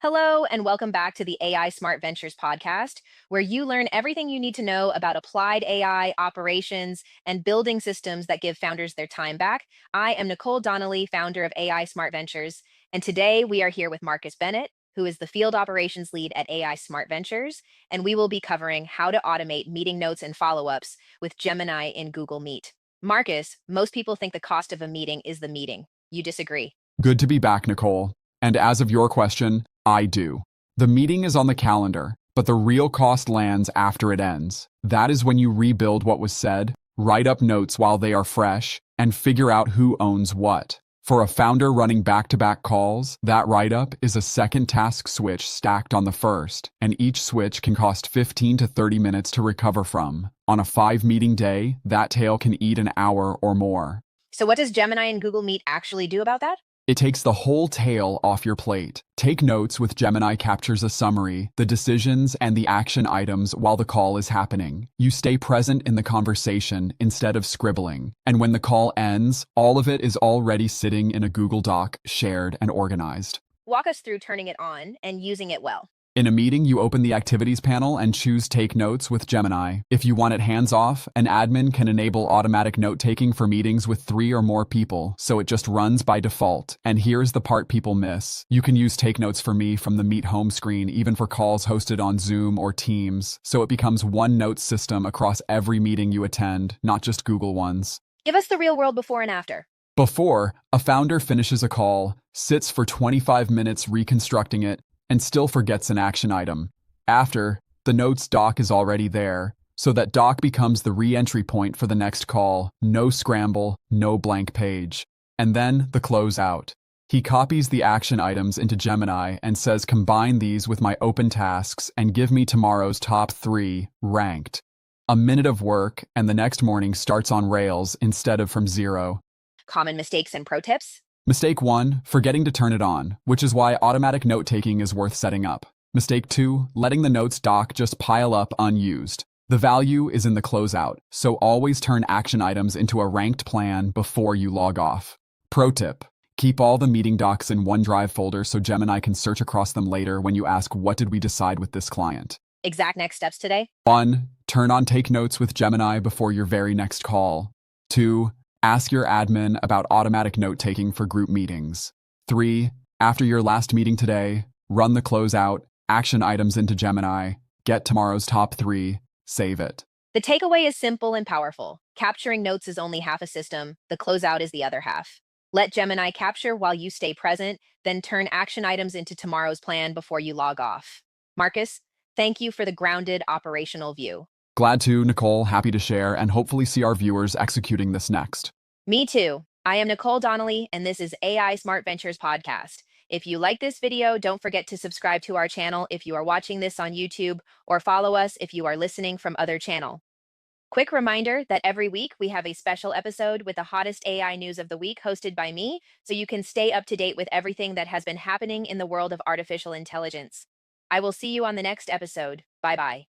Hello, and welcome back to the AI Smart Ventures podcast, where you learn everything you need to know about applied AI operations and building systems that give founders their time back. I am Nicole Donnelly, founder of AI Smart Ventures, and today we are here with Marcus Bennett, who is the field operations lead at AI Smart Ventures, and we will be covering how to automate meeting notes and follow ups with Gemini in Google Meet. Marcus, most people think the cost of a meeting is the meeting. You disagree. Good to be back, Nicole. And as of your question, I do. The meeting is on the calendar, but the real cost lands after it ends. That is when you rebuild what was said, write up notes while they are fresh, and figure out who owns what. For a founder running back-to-back calls, that write-up is a second task switch stacked on the first, and each switch can cost 15 to 30 minutes to recover from. On a 5-meeting day, that tail can eat an hour or more. So, what does Gemini and Google Meet actually do about that? It takes the whole tail off your plate. Take notes with Gemini captures a summary, the decisions and the action items while the call is happening. You stay present in the conversation instead of scribbling. And when the call ends, all of it is already sitting in a Google Doc, shared and organized. Walk us through turning it on and using it well. In a meeting, you open the activities panel and choose Take Notes with Gemini. If you want it hands-off, an admin can enable automatic note-taking for meetings with 3 or more people, so it just runs by default. And here's the part people miss. You can use Take Notes for Me from the Meet home screen, even for calls hosted on Zoom or Teams, so it becomes one note system across every meeting you attend, not just Google ones. Give us the real world before and after. Before, a founder finishes a call, sits for 25 minutes reconstructing it, and still forgets an action item. After, the notes doc is already there, so that doc becomes the re-entry point for the next call. No scramble, no blank page. And then the closeout. He copies the action items into Gemini and says combine these with my open tasks and give me tomorrow's top 3, ranked. A minute of work, and the next morning starts on rails instead of from 0. Common mistakes and pro tips. Mistake 1, forgetting to turn it on, which is why automatic note-taking is worth setting up. Mistake 2, letting the notes doc just pile up unused. The value is in the closeout, so always turn action items into a ranked plan before you log off. Pro tip, keep all the meeting docs in OneDrive folder so Gemini can search across them later when you ask what did we decide with this client. Exact next steps today. 1, turn on Take Notes with Gemini before your very next call. 2, ask your admin about automatic note-taking for group meetings. 3, after your last meeting today, run the closeout, action items into Gemini, get tomorrow's top 3, save it. The takeaway is simple and powerful. Capturing notes is only half a system. The closeout is the other half. Let Gemini capture while you stay present, then turn action items into tomorrow's plan before you log off. Marcus, thank you for the grounded operational view. Glad to, Nicole, happy to share, and hopefully see our viewers executing this next. Me too. I am Nicole Donnelly, and this is AI Smart Ventures Podcast. If you like this video, don't forget to subscribe to our channel if you are watching this on YouTube, or follow us if you are listening from other channel. Quick reminder that every week we have a special episode with the hottest AI news of the week hosted by me, so you can stay up to date with everything that has been happening in the world of artificial intelligence. I will see you on the next episode. Bye-bye.